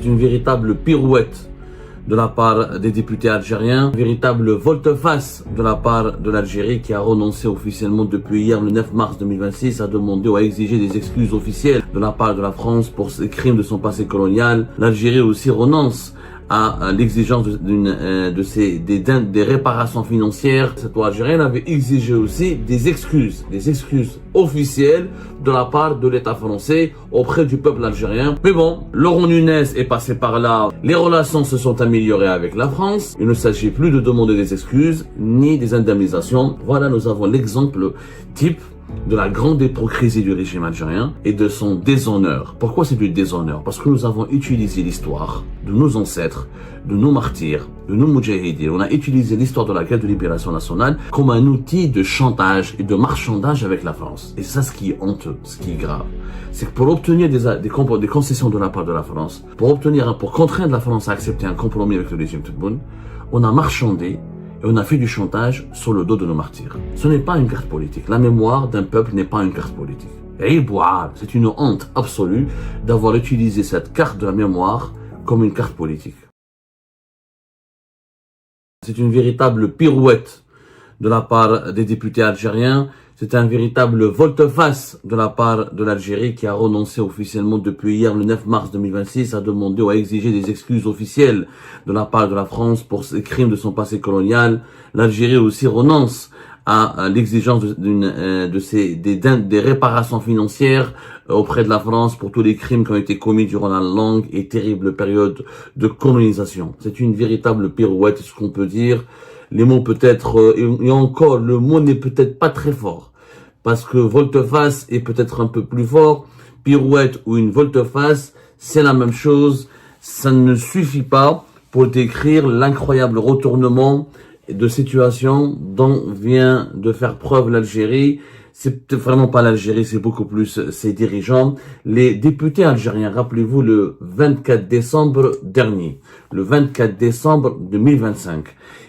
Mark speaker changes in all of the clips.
Speaker 1: C'est une véritable pirouette de la part des députés algériens, une véritable volte-face de la part de l'Algérie qui a renoncé officiellement depuis hier, le 9 mars 2026, à demander ou à exiger des excuses officielles de la part de la France pour ces crimes de son passé colonial. L'Algérie aussi renonce à l'exigence des réparations financières. Cette loi algérienne avait exigé aussi des excuses officielles de la part de l'État français auprès du peuple algérien. Mais bon, Laurent Nunez est passé par là, les relations se sont améliorées avec la France, il ne s'agit plus de demander des excuses ni des indemnisations. Voilà, nous avons l'exemple type de la grande hypocrisie du régime algérien et de son déshonneur. Pourquoi c'est du déshonneur? Parce que nous avons utilisé l'histoire de nos ancêtres, de nos martyrs, de nos moudjahidines. On a utilisé l'histoire de la guerre de libération nationale comme un outil de chantage et de marchandage avec la France. Et c'est ça ce qui est honteux, ce qui est grave. C'est que pour obtenir des concessions de la part de la France, pour contraindre la France à accepter un compromis avec le régime Tebboune, on a marchandé et on a fait du chantage sur le dos de nos martyrs. Ce n'est pas une carte politique. La mémoire d'un peuple n'est pas une carte politique. Et c'est une honte absolue d'avoir utilisé cette carte de la mémoire comme une carte politique. C'est une véritable pirouette de la part des députés algériens. C'est un véritable volte-face de la part de l'Algérie qui a renoncé officiellement depuis hier, le 9 mars 2026, à demander ou à exiger des excuses officielles de la part de la France pour ces crimes de son passé colonial. L'Algérie aussi renonce à l'exigence des réparations financières auprès de la France pour tous les crimes qui ont été commis durant la longue et terrible période de colonisation. C'est une véritable pirouette, ce qu'on peut dire. Les mots peut-être, et encore, le mot n'est peut-être pas très fort. Parce que volte-face est peut-être un peu plus fort. Pirouette ou une volte-face, c'est la même chose. Ça ne suffit pas pour décrire l'incroyable retournement de situation dont vient de faire preuve l'Algérie. C'est vraiment pas l'Algérie, c'est beaucoup plus ses dirigeants. Les députés algériens, rappelez-vous, le 24 décembre dernier, le 24 décembre 2025,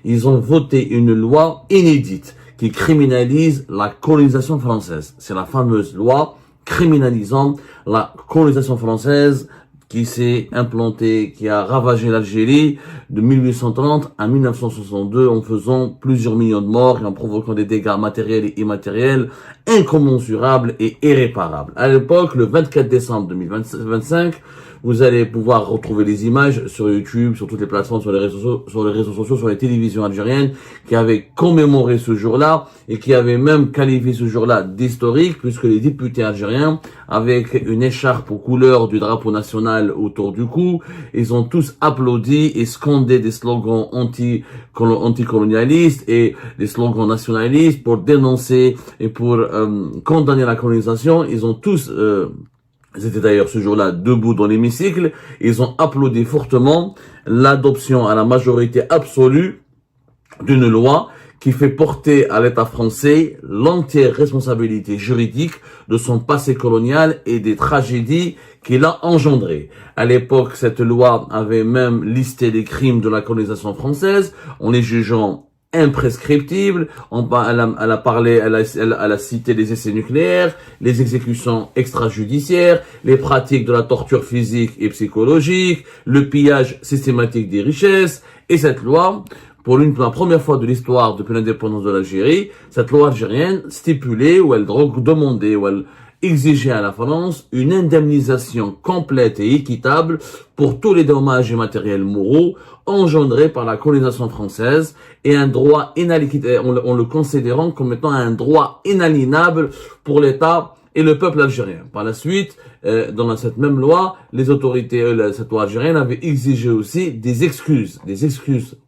Speaker 1: ils ont voté une loi inédite qui criminalise la colonisation française. C'est la fameuse loi criminalisant la colonisation française qui s'est implantée, qui a ravagé l'Algérie de 1830 à 1962 en faisant plusieurs millions de morts et en provoquant des dégâts matériels et immatériels incommensurables et irréparables. À l'époque, le 24 décembre 2025, vous allez pouvoir retrouver les images sur YouTube, sur toutes les plateformes, sur les réseaux sociaux, sur les télévisions algériennes, qui avaient commémoré ce jour-là et qui avaient même qualifié ce jour-là d'historique, puisque les députés algériens, avec une écharpe aux couleurs du drapeau national autour du cou, ils ont tous applaudi et scandé des slogans anticolonialistes et des slogans nationalistes pour dénoncer et pour condamner la colonisation. Ils ont tous ils étaient d'ailleurs ce jour-là debout dans l'hémicycle. Ils ont applaudi fortement l'adoption à la majorité absolue d'une loi qui fait porter à l'État français l'entière responsabilité juridique de son passé colonial et des tragédies qu'il a engendrées. À l'époque, cette loi avait même listé les crimes de la colonisation française en les jugeant imprescriptible. Elle a cité les essais nucléaires, les exécutions extrajudiciaires, les pratiques de la torture physique et psychologique, le pillage systématique des richesses. Et cette loi, pour la première fois de l'histoire depuis l'indépendance de l'Algérie, cette loi algérienne stipulait ou elle demandait ou elle exigeait à la France une indemnisation complète et équitable pour tous les dommages immatériels moraux engendrés par la colonisation française et un droit inaliénable, en le considérant comme étant un droit inaliénable pour l'État et le peuple algérien. Par la suite, dans cette même loi, les autorités, cette loi algérienne avait exigé aussi des excuses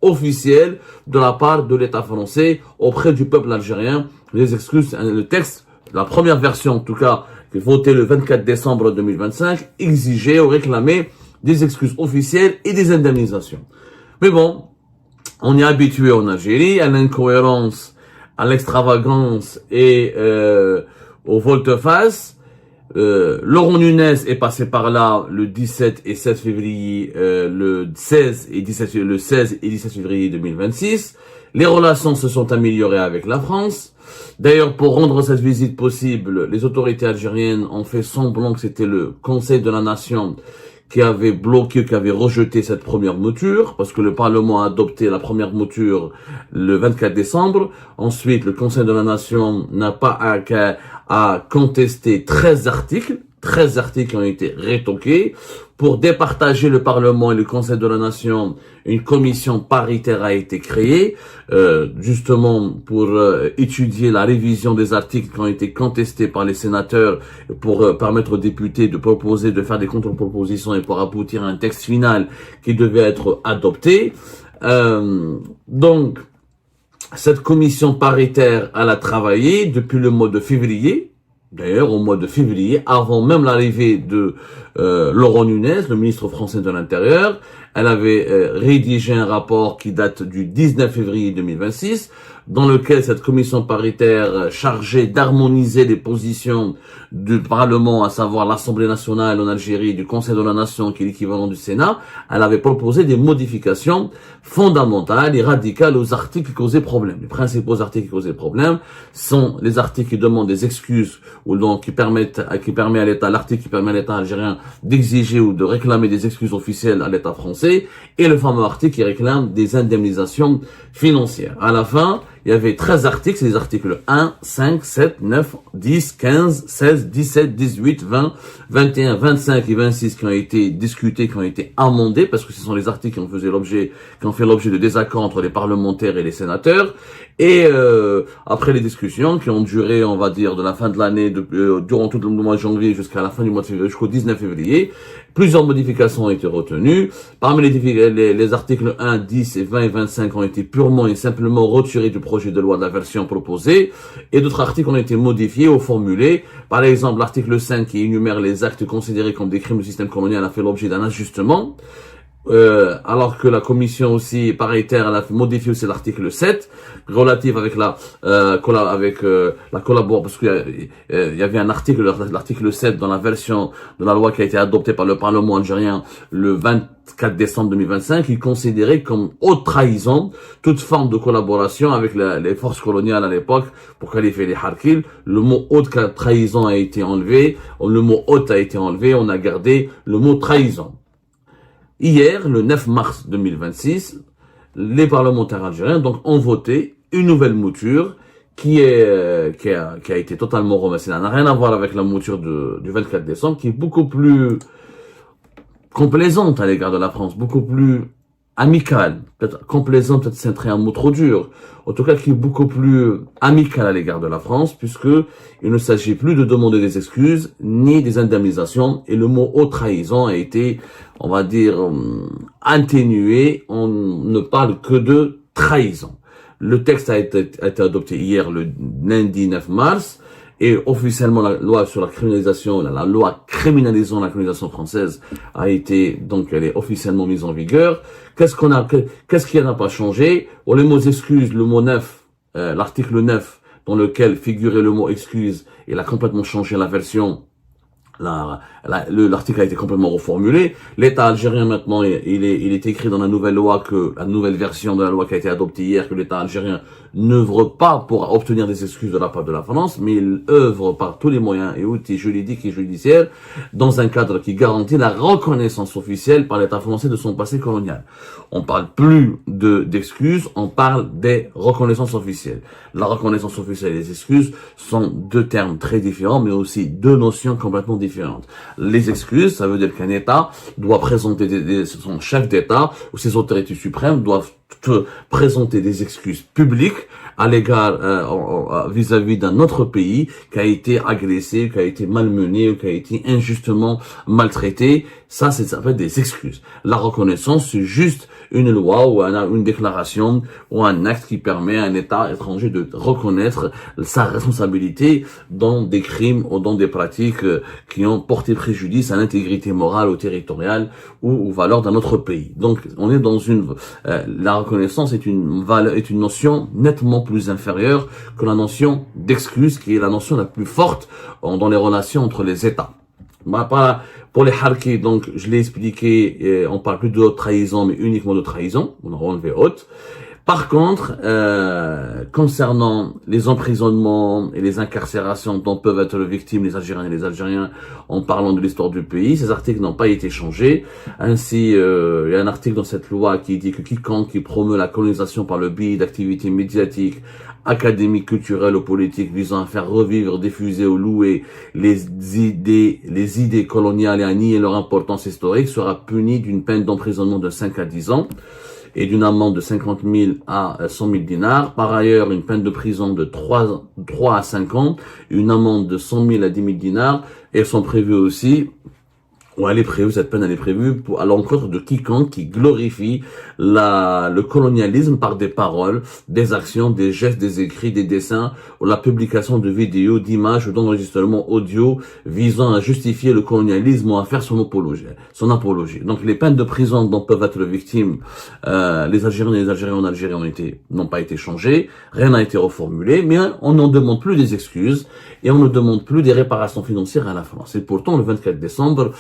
Speaker 1: officielles de la part de l'État français auprès du peuple algérien. Les excuses, le texte, la première version en tout cas, qui est votée le 24 décembre 2025, exigeait ou réclamait des excuses officielles et des indemnisations. Mais bon, on est habitué en Algérie à l'incohérence, à l'extravagance et au volte-face. Laurent Nunez est passé par là le 17 et 7 février, le 16 et 17 février 2026. Les relations se sont améliorées avec la France. D'ailleurs, pour rendre cette visite possible, les autorités algériennes ont fait semblant que c'était le Conseil de la Nation qui avait bloqué, qui avait rejeté cette première mouture, parce que le Parlement a adopté la première mouture le 24 décembre. Ensuite, le Conseil de la Nation n'a pas à contester 13 articles qui ont été rétoqués. Pour départager le Parlement et le Conseil de la Nation, une commission paritaire a été créée, justement pour étudier la révision des articles qui ont été contestés par les sénateurs, pour permettre aux députés de proposer, de faire des contre-propositions et pour aboutir à un texte final qui devait être adopté. Donc, cette commission paritaire, elle a travaillé depuis le mois de février. D'ailleurs, au mois de février, avant même l'arrivée de Laurent Nunez, le ministre français de l'Intérieur, elle avait rédigé un rapport qui date du 19 février 2026, dans lequel cette commission paritaire chargée d'harmoniser les positions du Parlement, à savoir l'Assemblée nationale en Algérie, du Conseil de la Nation, qui est l'équivalent du Sénat, elle avait proposé des modifications fondamentales et radicales aux articles qui causaient problème. Les principaux articles qui causaient problème sont les articles qui demandent des excuses ou donc qui permet à l'État, l'article qui permet à l'État algérien d'exiger ou de réclamer des excuses officielles à l'État français, et le fameux article qui réclame des indemnisations financières. À la fin, il y avait 13 articles, c'est les articles 1, 5, 7, 9, 10, 15, 16, 17, 18, 20, 21, 25 et 26 qui ont été discutés, qui ont été amendés, parce que ce sont les articles qui ont fait l'objet de désaccords entre les parlementaires et les sénateurs. Et après les discussions qui ont duré, on va dire, de la fin de l'année, durant tout le mois de janvier jusqu'à la fin du mois de février, jusqu'au 19 février, plusieurs modifications ont été retenues. Parmi les articles 1, 10 et 20 et 25 ont été purement et simplement retirés du projet de loi de la version proposée, et d'autres articles ont été modifiés ou formulés. Par exemple, l'article 5 qui énumère les actes considérés comme des crimes du système colonial a fait l'objet d'un ajustement. Alors que la commission aussi paritaire, elle a modifié aussi l'article 7 relatif avec la collaboration, parce qu'il y avait un article, l'article 7 dans la version de la loi qui a été adoptée par le Parlement algérien le 24 décembre 2025, qui considérait comme haute trahison toute forme de collaboration avec les forces coloniales à l'époque pour qualifier les harkis. Le mot haute trahison a été enlevé, le mot haute a été enlevé, on a gardé le mot trahison. Hier, le 9 mars 2026, les parlementaires algériens donc ont voté une nouvelle mouture qui a été totalement remerciée. Ça n'a rien à voir avec la mouture du 24 décembre, qui est beaucoup plus complaisante à l'égard de la France, beaucoup plus amicale. Peut-être complaisante, peut-être c'est un mot trop dur. En tout cas, qui est beaucoup plus amicale à l'égard de la France, puisque il ne s'agit plus de demander des excuses, ni des indemnisations, et le mot haute trahison a été, on va dire, atténué. On ne parle que de trahison. Le texte a été adopté hier, le lundi 9 mars, et officiellement la loi sur la criminalisation, la loi criminalisant la colonisation française a été, donc elle est officiellement mise en vigueur. Qu'est-ce qui n'a pas changé? Pour les mots excuses, le mot 9, l'article 9, dans lequel figurait le mot excuse, il a complètement changé la version. L'article a été complètement reformulé. L'État algérien maintenant, il est écrit dans la nouvelle loi la nouvelle version de la loi qui a été adoptée hier, que l'État algérien n'œuvre pas pour obtenir des excuses de la part de la France, mais il œuvre par tous les moyens et outils juridiques et judiciaires dans un cadre qui garantit la reconnaissance officielle par l'État français de son passé colonial. On parle plus d'excuses, on parle des reconnaissances officielles. La reconnaissance officielle et les excuses sont deux termes très différents, mais aussi deux notions complètement différentes. Les excuses, ça veut dire qu'un État doit présenter son chef d'État ou ses autorités suprêmes doivent présenter des excuses publiques à l'égard vis-à-vis d'un autre pays qui a été agressé, qui a été malmené ou qui a été injustement maltraité. Ça s'appelle des excuses. La reconnaissance, c'est juste une loi ou une déclaration ou un acte qui permet à un État étranger de reconnaître sa responsabilité dans des crimes ou dans des pratiques qui ont porté préjudice à l'intégrité morale ou territoriale ou aux valeurs d'un autre pays. Donc, on est dans la reconnaissance est une notion nettement plus inférieure que la notion d'excuse, qui est la notion la plus forte dans les relations entre les États. Pour les harkis, donc, je l'ai expliqué, on parle plus de haute trahison, mais uniquement de trahison. On a enlevé haute. Par contre, concernant les emprisonnements et les incarcérations dont peuvent être victimes les Algériens et les Algériens en parlant de l'histoire du pays, ces articles n'ont pas été changés. Ainsi, il y a un article dans cette loi qui dit que quiconque qui promeut la colonisation par le biais d'activités médiatiques, académiques, culturelles ou politiques visant à faire revivre, diffuser ou louer les idées coloniales et à nier leur importance historique sera puni d'une peine d'emprisonnement de 5 à 10 ans. Et d'une amende de 50 000 à 100 000 dinars. Par ailleurs, une peine de prison de 3 à 5 ans, une amende de 100 000 à 10 000 dinars. Et elles sont prévues aussi, cette peine elle est prévue à l'encontre de quiconque qui glorifie le colonialisme par des paroles, des actions, des gestes, des écrits, des dessins, ou la publication de vidéos, d'images ou d'enregistrements audio visant à justifier le colonialisme ou à faire son apologie. Donc les peines de prison dont peuvent être victimes les Algériens et les Algériens en Algérie n'ont pas été changées, rien n'a été reformulé, mais on n'en demande plus des excuses et on ne demande plus des réparations financières à la France. Et pourtant, le 24 décembre,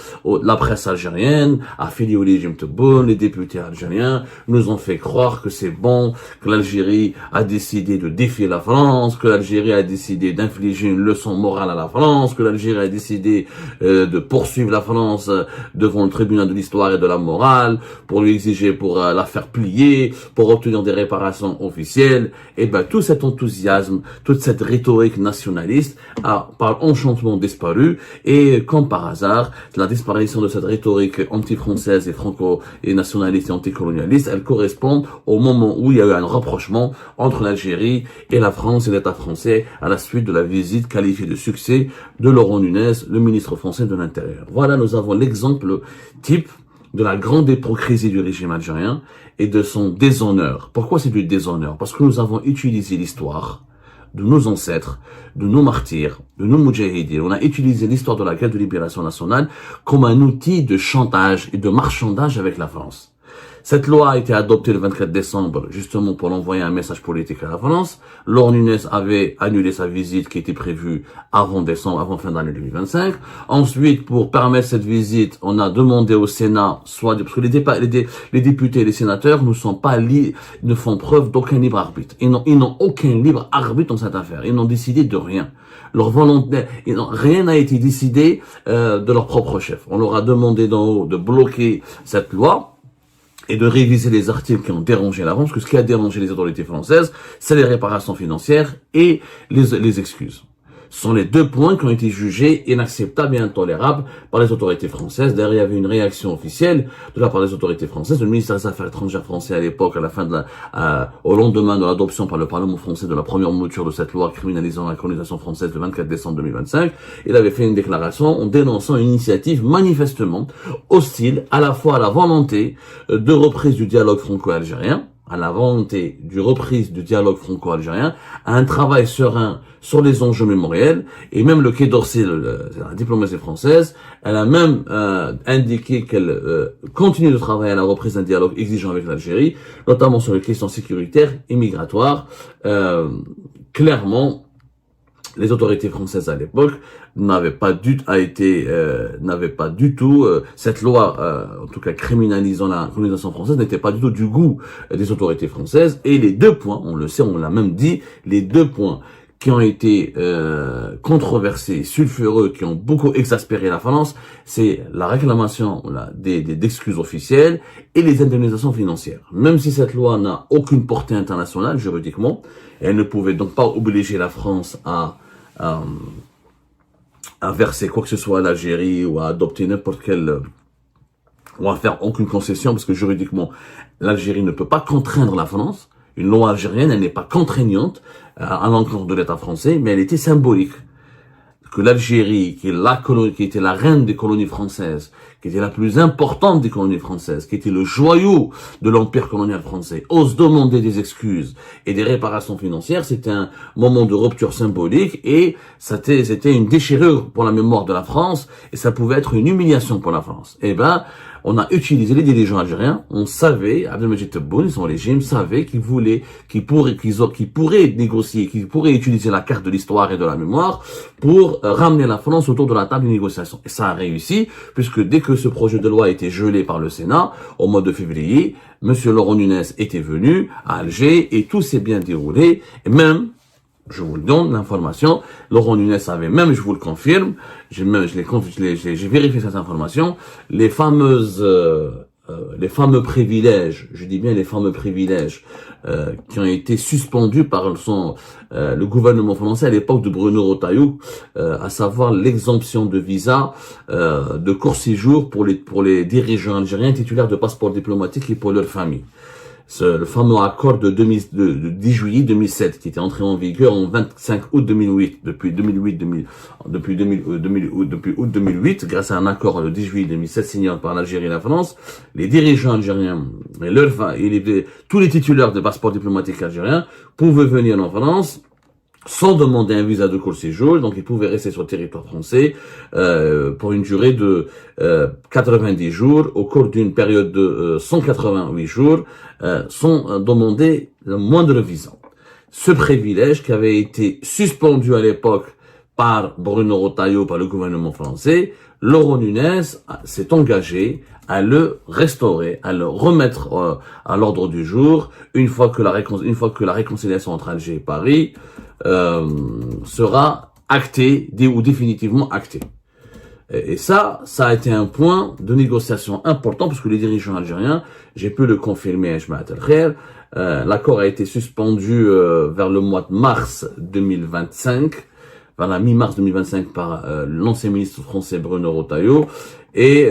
Speaker 1: la presse algérienne, affiliée au régime Tebboune, les députés algériens nous ont fait croire que c'est bon, que l'Algérie a décidé de défier la France, que l'Algérie a décidé d'infliger une leçon morale à la France, que l'Algérie a décidé de poursuivre la France devant le tribunal de l'histoire et de la morale, pour lui exiger, pour la faire plier, pour obtenir des réparations officielles. Et ben tout cet enthousiasme, toute cette rhétorique nationaliste a par enchantement disparu, et comme par hasard, la disparition de cette rhétorique anti-française et nationaliste et anticolonialiste, elle correspond au moment où il y a eu un rapprochement entre l'Algérie et la France et l'État français à la suite de la visite qualifiée de succès de Laurent Nunez, le ministre français de l'Intérieur. Voilà, nous avons l'exemple type de la grande hypocrisie du régime algérien et de son déshonneur. Pourquoi c'est du déshonneur? Parce que nous avons utilisé l'histoire de nos ancêtres, de nos martyrs, de nos moudjahidines. On a utilisé l'histoire de la guerre de libération nationale comme un outil de chantage et de marchandage avec la France. Cette loi a été adoptée le 24 décembre, justement pour envoyer un message politique à la France. Laurent Nunez avait annulé sa visite qui était prévue avant fin d'année 2025. Ensuite, pour permettre cette visite, on a demandé au Sénat, parce que les députés et les sénateurs ne font preuve d'aucun libre arbitre. Ils n'ont aucun libre arbitre dans cette affaire. Ils n'ont décidé de rien. Leur volonté, rien n'a été décidé de leur propre chef. On leur a demandé d'en haut de bloquer cette loi et de réviser les articles qui ont dérangé la France, parce que ce qui a dérangé les autorités françaises, c'est les réparations financières et les excuses. Ce sont les deux points qui ont été jugés inacceptables et intolérables par les autorités françaises. D'ailleurs, il y avait une réaction officielle de la part des autorités françaises. Le ministère des Affaires étrangères français à l'époque, au lendemain de l'adoption par le Parlement français de la première mouture de cette loi criminalisant la colonisation française le 24 décembre 2025, il avait fait une déclaration en dénonçant une initiative manifestement hostile à la fois à la volonté de reprise du dialogue franco-algérien, à un travail serein sur les enjeux mémoriels, et même le Quai d'Orsay, la diplomatie française, elle a même indiqué qu'elle continue de travailler à la reprise d'un dialogue exigeant avec l'Algérie, notamment sur les questions sécuritaires et migratoires. Clairement, les autorités françaises à l'époque n'avaient pas du tout cette loi, en tout cas criminalisant la colonisation française, n'était pas du tout du goût des autorités françaises. Et les deux points, on le sait, on l'a même dit, les deux points qui ont été controversés, sulfureux, qui ont beaucoup exaspéré la France, c'est la réclamation d'excuses officielles et les indemnisations financières. Même si cette loi n'a aucune portée internationale juridiquement, elle ne pouvait donc pas obliger la France à verser quoi que ce soit à l'Algérie ou à adopter n'importe quelle ou à faire aucune concession, parce que juridiquement l'Algérie ne peut pas contraindre la France. Une loi algérienne, elle n'est pas contraignante à l'encontre de l'État français, mais elle était symbolique. Que l'Algérie, qui était la reine des colonies françaises, qui était la plus importante des colonies françaises, qui était le joyau de l'empire colonial français, ose demander des excuses et des réparations financières, c'était un moment de rupture symbolique et c'était une déchirure pour la mémoire de la France et ça pouvait être une humiliation pour la France. Eh ben, on a utilisé les dirigeants algériens. On savait, Abdelmajid Tebboune, son régime savait qu'ils pourraient négocier, qu'ils pourraient utiliser la carte de l'histoire et de la mémoire pour ramener la France autour de la table des négociations. Et ça a réussi, puisque dès que ce projet de loi a été gelé par le Sénat, au mois de février, Monsieur Laurent Nunez était venu à Alger et tout s'est bien déroulé. Et même, je vous le donne, l'information, Laurent Nunez avait même, je vous le confirme, j'ai vérifié cette information, les fameux privilèges, je dis bien les fameux privilèges, qui ont été suspendus par le gouvernement français à l'époque de Bruno Retailleau, à savoir l'exemption de visa, de court séjour pour les dirigeants algériens titulaires de passeports diplomatiques et pour leurs familles. Le fameux accord de 10 juillet 2007 qui était entré en vigueur en 25 août 2008. Depuis août 2008, grâce à un accord le 10 juillet 2007 signé par l'Algérie et la France, les dirigeants algériens et tous les titulaires de passeports diplomatiques algériens pouvaient venir en France sans demander un visa de court séjour, donc ils pouvaient rester sur le territoire français pour une durée de 90 jours au cours d'une période de 188 jours sans demander le moindre visa. Ce privilège qui avait été suspendu à l'époque par Bruno Retailleau, par le gouvernement français, Laurent Nunez s'est engagé à le restaurer, à le remettre à l'ordre du jour une fois que la réconciliation entre Alger et Paris sera actée ou définitivement actée. Et ça a été un point de négociation important parce que les dirigeants algériens, j'ai pu le confirmer à Jmaat al-Khair, l'accord a été suspendu vers le mois de mars 2025, vers la mi-mars 2025 par l'ancien ministre français Bruno Retailleau, et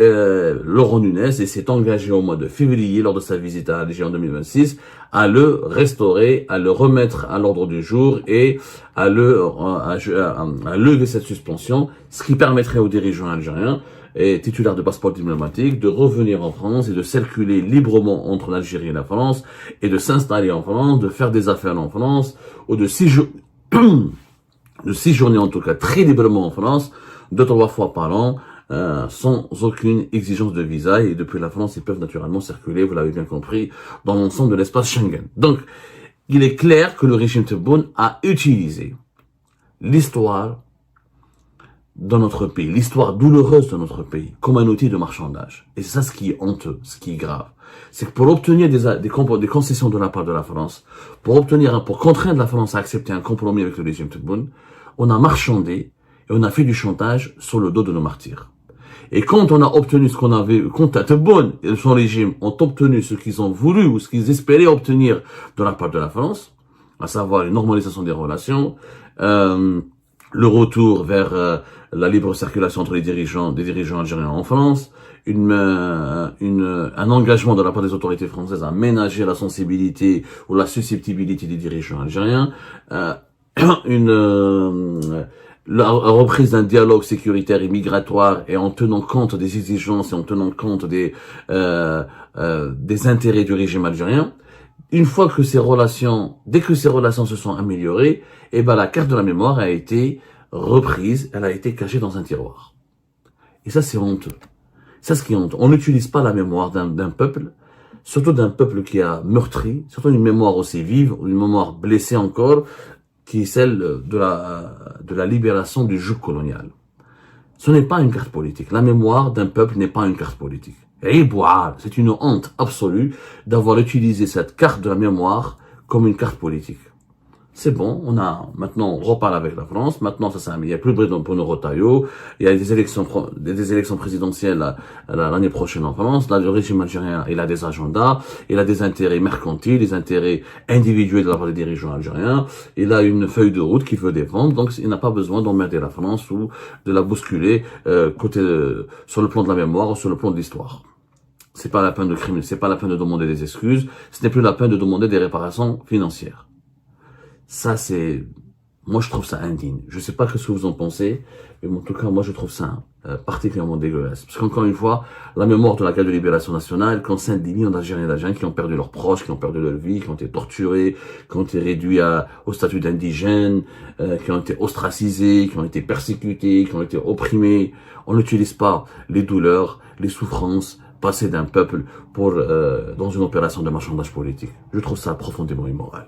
Speaker 1: Laurent Nunez s'est engagé au mois de février lors de sa visite à Alger en 2026 à le restaurer, à le remettre à l'ordre du jour et à lever cette suspension, ce qui permettrait aux dirigeants algériens et titulaires de passeports diplomatiques de revenir en France et de circuler librement entre l'Algérie et la France et de s'installer en France, de faire des affaires en France ou de séjourner en tout cas très librement en France 2-3 fois par an sans aucune exigence de visa, et depuis la France ils peuvent naturellement circuler, vous l'avez bien compris, dans l'ensemble de l'espace Schengen. Donc il est clair que le régime Tebboune a utilisé l'histoire de notre pays, l'histoire douloureuse de notre pays, comme un outil de marchandage. Et c'est ça ce qui est honteux, ce qui est grave. C'est que pour obtenir des concessions de la part de la France, pour contraindre la France à accepter un compromis avec le régime Tebboune, on a marchandé et on a fait du chantage sur le dos de nos martyrs. Et quand on a obtenu ce qu'on avait, quand Tebboune et son régime ont obtenu ce qu'ils ont voulu ou ce qu'ils espéraient obtenir de la part de la France, à savoir une normalisation des relations, le retour vers la libre circulation entre des dirigeants algériens en France, un engagement de la part des autorités françaises à ménager la sensibilité ou la susceptibilité des dirigeants algériens, la reprise d'un dialogue sécuritaire et migratoire et en tenant compte des exigences et en tenant compte des intérêts du régime algérien. Dès que ces relations se sont améliorées, la carte de la mémoire a été reprise, elle a été cachée dans un tiroir. Et ça, c'est honteux. Ça, ce qui est honteux. On n'utilise pas la mémoire d'un peuple, surtout d'un peuple qui a meurtri, surtout une mémoire aussi vive, une mémoire blessée encore, qui est celle de la libération du joug colonial. Ce n'est pas une carte politique. La mémoire d'un peuple n'est pas une carte politique. Et c'est une honte absolue d'avoir utilisé cette carte de la mémoire comme une carte politique. C'est bon, maintenant on reparle avec la France, maintenant il n'y a plus de Bruno Retailleau, il y a des élections présidentielles l'année prochaine en France, là le régime algérien il a des agendas, il a des intérêts mercantiles, des intérêts individuels de la part des dirigeants algériens, il a une feuille de route qu'il veut défendre, donc il n'a pas besoin d'emmerder la France ou de la bousculer sur le plan de la mémoire ou sur le plan de l'histoire. C'est pas la peine de crimer, c'est pas la peine de demander des excuses, ce n'est plus la peine de demander des réparations financières. Ça, moi je trouve ça indigne. Je sais pas ce que vous en pensez, mais en tout cas, moi je trouve ça particulièrement dégueulasse. Parce qu'encore une fois, la mémoire de la guerre de libération nationale concerne des millions d'Algériens et d'Algériens qui ont perdu leurs proches, qui ont perdu leur vie, qui ont été torturés, qui ont été réduits au statut d'indigènes, qui ont été ostracisés, qui ont été persécutés, qui ont été opprimés. On n'utilise pas les douleurs, les souffrances passer d'un peuple pour dans une opération de marchandage politique. Je trouve ça profondément immoral.